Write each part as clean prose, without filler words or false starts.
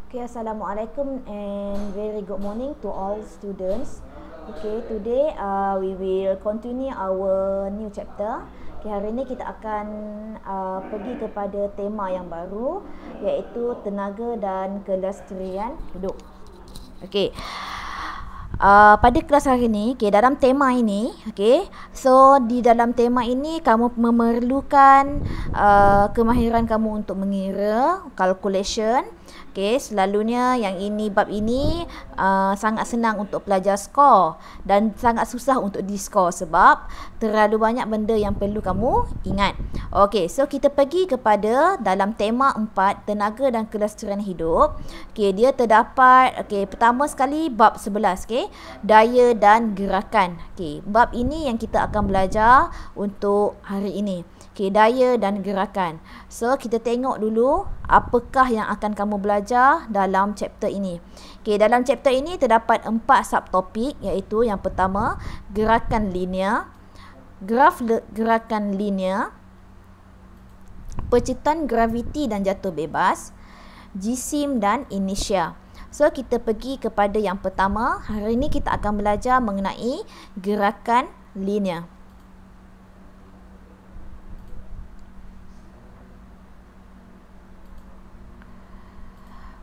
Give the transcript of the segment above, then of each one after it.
Okay, Assalamualaikum and very good morning to all students. Okay, today we will continue our new chapter. Okay, hari ini kita akan pergi kepada tema yang baru, iaitu tenaga dan kelestarian hidup. Okay. Pada kelas hari ini, okay, dalam tema ini, okay, so di dalam tema ini kamu memerlukan kemahiran kamu untuk mengira, calculation. Okay, selalunya yang ini bab ini sangat senang untuk pelajar skor dan sangat susah untuk di skor sebab terlalu banyak benda yang perlu kamu ingat. Okay, so kita pergi kepada dalam tema 4, tenaga dan kelestarian hidup. Okay, dia terdapat, okay, pertama sekali bab 11, okay, daya dan gerakan. Okay, bab ini yang kita akan belajar untuk hari ini. Okay, daya dan gerakan. So, kita tengok dulu apakah yang akan kamu belajar dalam chapter ini. Okay, dalam chapter ini terdapat 4 subtopik, iaitu yang pertama, gerakan linear, graf gerakan linear, percitan graviti dan jatuh bebas, jisim dan inersia. So, kita pergi kepada yang pertama. Hari ini kita akan belajar mengenai gerakan linear.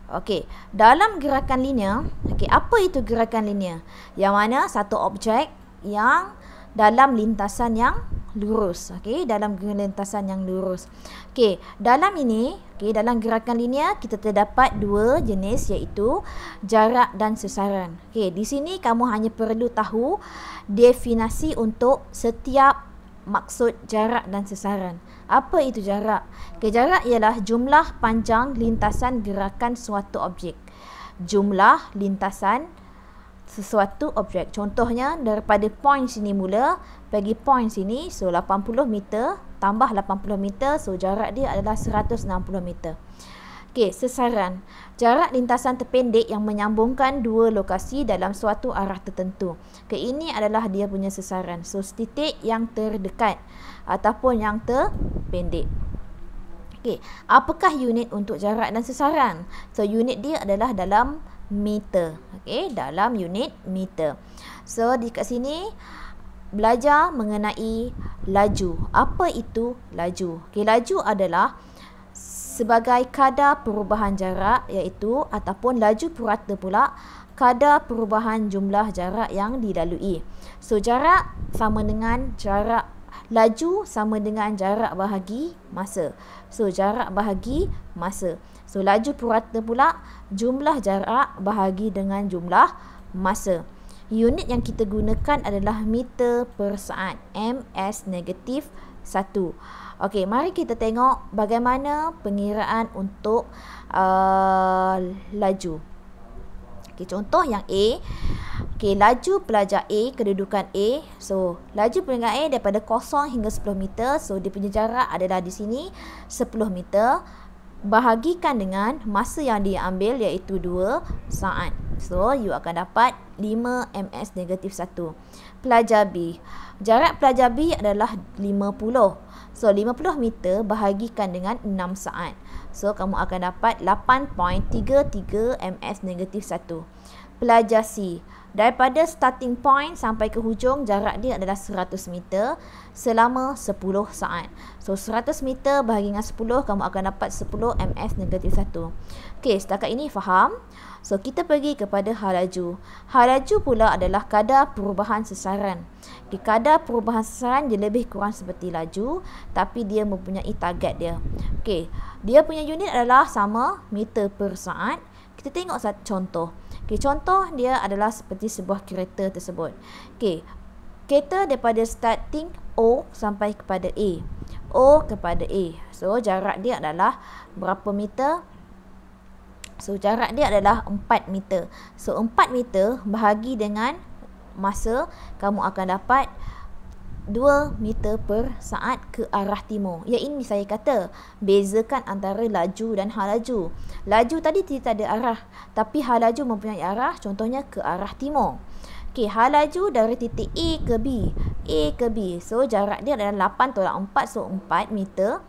Okey, dalam gerakan linear, okey, apa itu gerakan linear? Yang mana satu objek yang dalam lintasan yang lurus, okey, dalam lintasan yang lurus. Okey, dalam ini, okey, dalam gerakan linear kita terdapat dua jenis, iaitu jarak dan sesaran. Okey, di sini kamu hanya perlu tahu definisi untuk setiap maksud jarak dan sesaran. Apa itu jarak? Okay, jarak ialah jumlah panjang lintasan gerakan suatu objek. Jumlah lintasan sesuatu objek. Contohnya daripada point sini mula pergi point sini, so 80 meter tambah 80 meter, so jarak dia adalah 160 meter. Okey, sesaran. Jarak lintasan terpendek yang menyambungkan dua lokasi dalam suatu arah tertentu. Okey, ini adalah dia punya sesaran. So, titik yang terdekat ataupun yang terpendek. Okey, apakah unit untuk jarak dan sesaran? So, unit dia adalah dalam meter. Okey, dalam unit meter. So, di kat sini belajar mengenai laju. Apa itu laju? Okey, laju adalah sebagai kadar perubahan jarak, iaitu ataupun laju purata pula kadar perubahan jumlah jarak yang dilalui. So, jarak sama dengan jarak, laju sama dengan jarak bahagi masa. So, jarak bahagi masa. So, laju purata pula jumlah jarak bahagi dengan jumlah masa. Unit yang kita gunakan adalah meter per saat, ms negatif 1. Okey, mari kita tengok bagaimana pengiraan untuk laju. Okey, contoh yang A. Okey, laju pelajar A, kedudukan A. So, laju pelajar A daripada 0 hingga 10 meter. So, dia punya jarak adalah di sini 10 meter. Bahagikan dengan masa yang dia ambil, iaitu 2 saat. So, you akan dapat 5 ms negatif 1. Pelajar B. Jarak pelajar B adalah 50. So, 50 meter bahagikan dengan 6 saat. So, kamu akan dapat 8.33 ms negatif 1. Pelajar C. Daripada starting point sampai ke hujung, jarak dia adalah 100 meter selama 10 saat. So, 100 meter bahagi dengan 10, kamu akan dapat 10 ms negatif 1. Okey, setakat ini faham? So, kita pergi kepada hal laju. Hal laju pula adalah kadar perubahan sesaran. Okay, kadar perubahan sesaran dia lebih kurang seperti laju, tapi dia mempunyai target dia. Okey, dia punya unit adalah sama meter per saat. Kita tengok satu contoh. Okey, contoh dia adalah seperti sebuah kereta tersebut. Okey, kereta daripada starting O sampai kepada A. O kepada A. So, jarak dia adalah berapa meter? So, jarak dia adalah 4 meter. So, 4 meter bahagi dengan masa, kamu akan dapat 2 meter per saat ke arah timur. Ya, ini saya kata bezakan antara laju dan hal laju. Laju tadi tidak ada arah, tapi hal laju mempunyai arah, contohnya ke arah timur. Okey, hal laju dari titik A ke B. A ke B. So, jarak dia adalah 8 tolak 4. So, 4 meter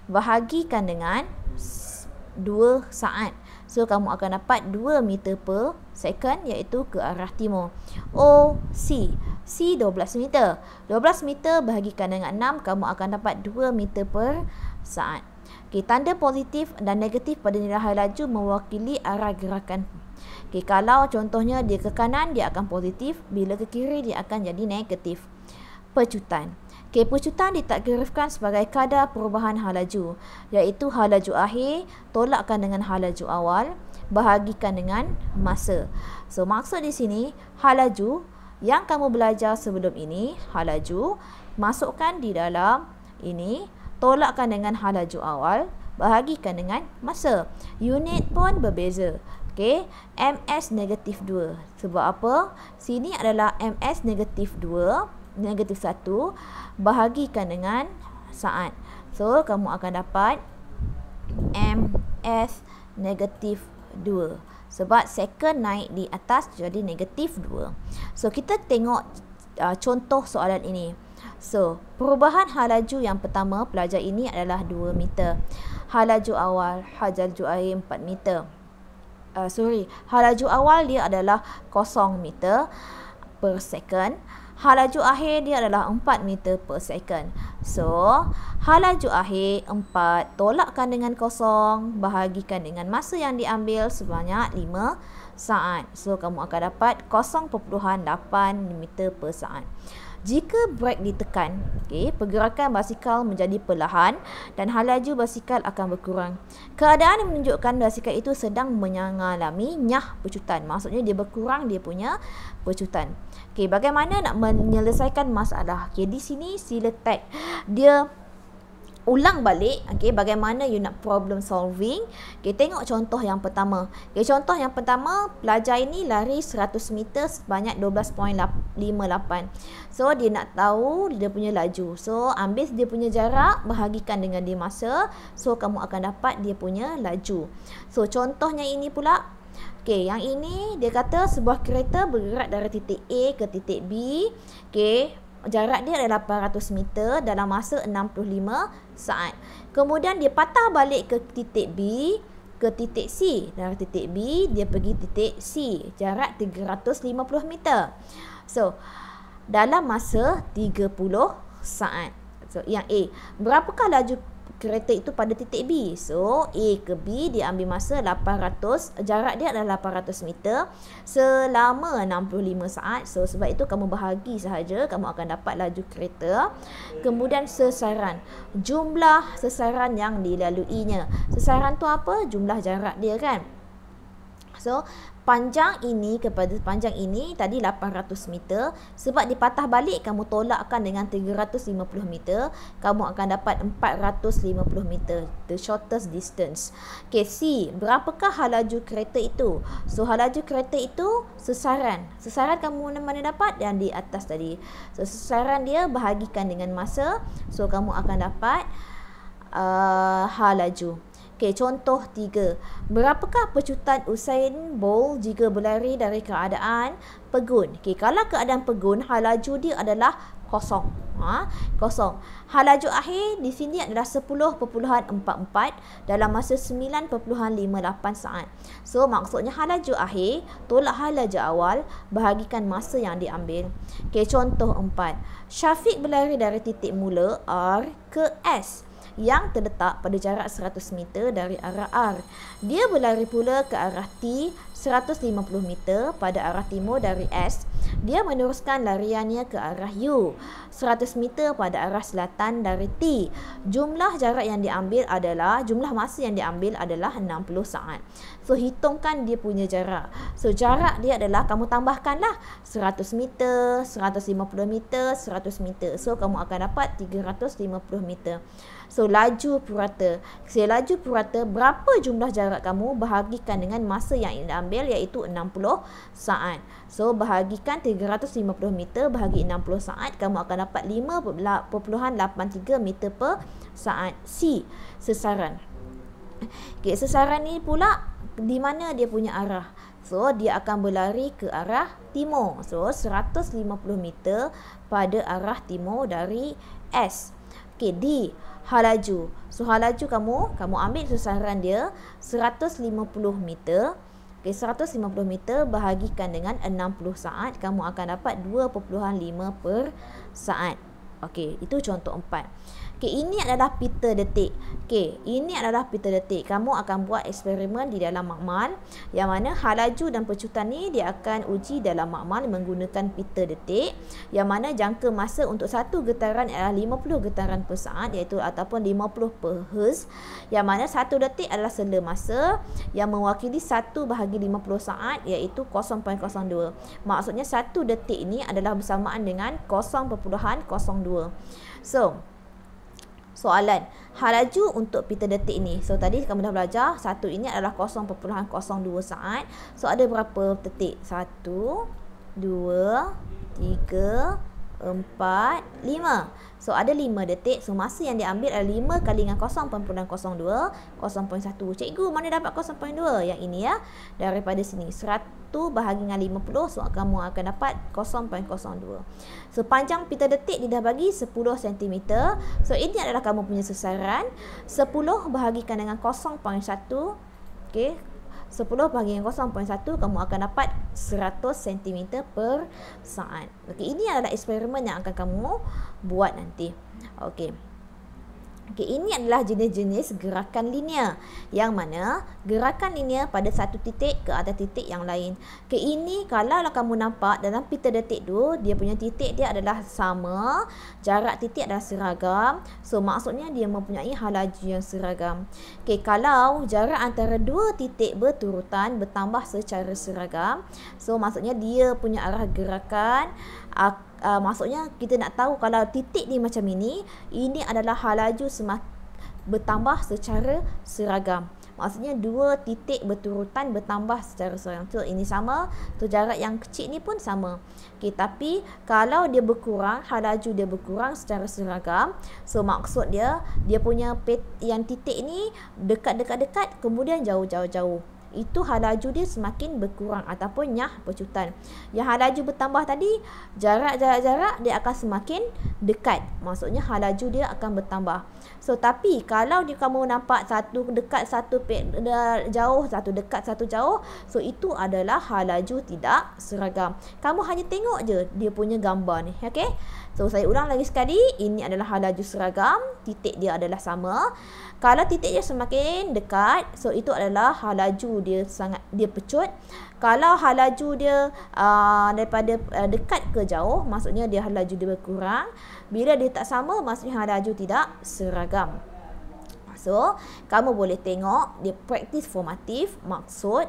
bahagikan dengan 2 saat. So kamu akan dapat 2 meter per second, iaitu ke arah timur. OC, C 12 meter. 12 meter bahagikan dengan 6, kamu akan dapat 2 meter per saat. Okay, tanda positif dan negatif pada nilai laju mewakili arah gerakan. Okay, kalau contohnya dia ke kanan, dia akan positif. Bila ke kiri, dia akan jadi negatif. Pecutan. Okay, pecutan ditakdirkan sebagai kadar perubahan hal laju, iaitu hal laju akhir tolakkan dengan hal laju awal bahagikan dengan masa. So maksud di sini, hal laju yang kamu belajar sebelum ini, hal laju masukkan di dalam ini, tolakkan dengan hal laju awal bahagikan dengan masa. Unit pun berbeza. Okay, ms negatif 2. Sebab apa? Sini adalah ms negatif 2, negatif 1 bahagikan dengan saat. So kamu akan dapat ms negatif 2 sebab second naik di atas jadi negatif 2. So kita tengok contoh soalan ini. So perubahan hal laju yang pertama pelajar ini adalah 2 meter. Hal laju awal, hal laju akhir 4 meter. Hal laju awal dia adalah 0 meter per second. Hal laju akhir dia adalah 4 meter per second. So, hal laju akhir 4 tolakkan dengan 0 bahagikan dengan masa yang diambil sebanyak 5 saat. So, kamu akan dapat 0.8 meter per saat. Jika brake ditekan, okay, pergerakan basikal menjadi perlahan dan hal laju basikal akan berkurang. Keadaan yang menunjukkan basikal itu sedang mengalami nyah pecutan. Maksudnya dia berkurang dia punya pecutan. Okay, bagaimana nak menyelesaikan masalah? Okay, di sini sila tag. Dia ulang balik, okay, bagaimana you nak problem solving. Okay, tengok contoh yang pertama. Okay, contoh yang pertama, pelajar ini lari 100 meter sebanyak 12.58. So, dia nak tahu dia punya laju. So, ambil dia punya jarak, bahagikan dengan dia masa. So, kamu akan dapat dia punya laju. So, contohnya ini pula. Okay, yang ini dia kata sebuah kereta bergerak dari titik A ke titik B. Okay, jarak dia adalah 800 meter dalam masa 65 saat. Kemudian dia patah balik ke titik B ke titik C. Dari titik B dia pergi titik C. Jarak 350 meter. So, dalam masa 30 saat. So, yang A. Berapakah laju kereta itu pada titik B? So, A ke B dia ambil masa 800, jarak dia adalah 800 meter selama 65 saat. So, sebab itu kamu bahagi sahaja, kamu akan dapat laju kereta. Kemudian sesaran, jumlah sesaran yang dilaluinya. Sesaran tu apa? Jumlah jarak dia kan. So, panjang ini kepada panjang ini tadi 800 meter. Sebab dipatah balik, kamu tolakkan dengan 350 meter, kamu akan dapat 450 meter, the shortest distance. Okay, C, berapakah hal laju kereta itu? So, hal laju kereta itu sesaran. Sesaran kamu mana dapat? Yang di atas tadi. So, sesaran dia bahagikan dengan masa. So, kamu akan dapat hal laju. Okey, contoh 3. Berapakah pecutan Usain Bolt jika berlari dari keadaan pegun? Okey, kalau keadaan pegun, hal laju dia adalah kosong. Kosong. Hal laju akhir di sini adalah 10.44 dalam masa 9.58 saat. So, maksudnya hal laju akhir tolak hal laju awal bahagikan masa yang diambil. Okey, contoh 4. Syafiq berlari dari titik mula R ke S yang terletak pada jarak 100 meter dari arah R. Dia berlari pula ke arah T 150 meter pada arah timur dari S. Dia meneruskan lariannya ke arah U 100 meter pada arah selatan dari T. Jumlah jarak yang diambil adalah, jumlah masa yang diambil adalah 60 saat. So, hitungkan dia punya jarak. So, jarak dia adalah, kamu tambahkanlah 100 meter, 150 meter, 100 meter. So, kamu akan dapat 350 meter. So, laju purata. Laju purata, berapa jumlah jarak kamu bahagikan dengan masa yang diambil, iaitu 60 saat. So, bahagikan 350 meter bahagi 60 saat, kamu akan dapat 5.83 meter per saat. C, sesaran. Okay, sesaran ni pula di mana dia punya arah. So, dia akan berlari ke arah timur. So, 150 meter pada arah timur dari S. Okay, D, halaju. So halaju kamu ambil susaran dia 150 meter. Okay, 150 meter bahagikan dengan 60 saat, kamu akan dapat 2.5 per saat. Okey, itu contoh 4. Okey, ini adalah pita detik. Okey, ini adalah pita detik. Kamu akan buat eksperimen di dalam makmal, yang mana halaju dan pecutan ni dia akan uji dalam makmal menggunakan pita detik, yang mana jangka masa untuk satu getaran adalah 50 getaran per saat, iaitu ataupun 50 per hertz, yang mana satu detik adalah sela masa yang mewakili 1/50 saat, iaitu 0.02. Maksudnya satu detik ini adalah bersamaan dengan 0.02. So, soalan, halaju untuk pita detik ni. So, tadi kamu dah belajar, satu ini adalah 0.02 saat. So, ada berapa detik? 1, 2, 3, 4, 5. So, ada 5 detik. So, masa yang diambil adalah 5 kali dengan 0.02, 0.1. Cikgu, mana dapat 0.2? Yang ini ya. Daripada sini. 100 bahagi dengan 50. So, kamu akan dapat 0.02. So, panjang pita detik dia dah bagi 10 cm. So, ini adalah kamu punya sasaran. 10 bahagikan dengan 0.1. Okey. 10 bahagi dengan 0.1, kamu akan dapat 100 cm per saat. Okey, ini adalah eksperimen yang akan kamu buat nanti. Okey. Okey, ini adalah jenis-jenis gerakan linear, yang mana gerakan linear pada satu titik ke atas titik yang lain. Okey, ini kalau kamu nampak dalam pita detik tu, dia punya titik dia adalah sama, jarak titik adalah seragam. So, maksudnya dia mempunyai halaju yang seragam. Okey, kalau jarak antara dua titik berturutan bertambah secara seragam, so maksudnya dia punya arah gerakan maksudnya kita nak tahu kalau titik ni macam ini adalah halaju bertambah secara seragam. Maksudnya dua titik berturutan bertambah secara seragam. So, ini sama. So, jarak yang kecil ni pun sama. Okay, tapi kalau dia berkurang, halaju dia berkurang secara seragam. So, maksud dia punya yang titik ni dekat-dekat-dekat, kemudian jauh-jauh-jauh. Itu halaju dia semakin berkurang ataupun nyah pecutan. Yang halaju bertambah tadi, jarak dia akan semakin dekat. Maksudnya halaju dia akan bertambah. So, tapi kalau kamu nampak satu dekat, satu jauh, satu dekat, satu jauh, so itu adalah halaju tidak seragam. Kamu hanya tengok je dia punya gambar ni. Okey? So, saya ulang lagi sekali, ini adalah halaju seragam, titik dia adalah sama. Kalau titik dia semakin dekat, so itu adalah halaju dia pecut. Kalau halaju dia daripada dekat ke jauh, maksudnya dia halaju dia berkurang. Bila dia tak sama, maksudnya halaju tidak seragam. So, kamu boleh tengok dia praktis formatif, maksud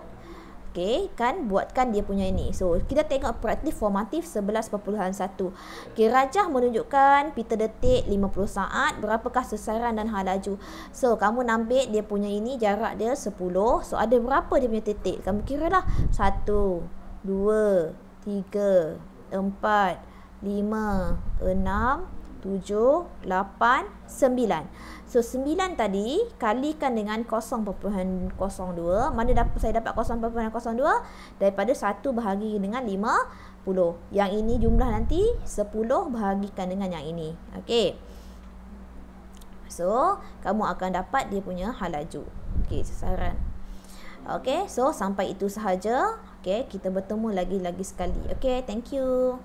okey, kan buatkan dia punya ini. So, kita tengok praktis formatif 11.1. Okey, rajah menunjukkan pita detik 50 saat, berapakah sasaran dan halaju. So, kamu ambil dia punya ini, jarak dia 10. So, ada berapa dia punya titik? Kamu kiralah 1, 2, 3, 4, 5, 6, 7, 8, 9. So, 9 tadi kalikan dengan 0.02. Mana saya dapat 0.02? Daripada 1 bahagi dengan 50. Yang ini jumlah nanti 10 bahagikan dengan yang ini. Okey. So, kamu akan dapat dia punya halaju. Okey, sasaran. Okey, so sampai itu sahaja. Okey, kita bertemu lagi sekali. Okey, thank you.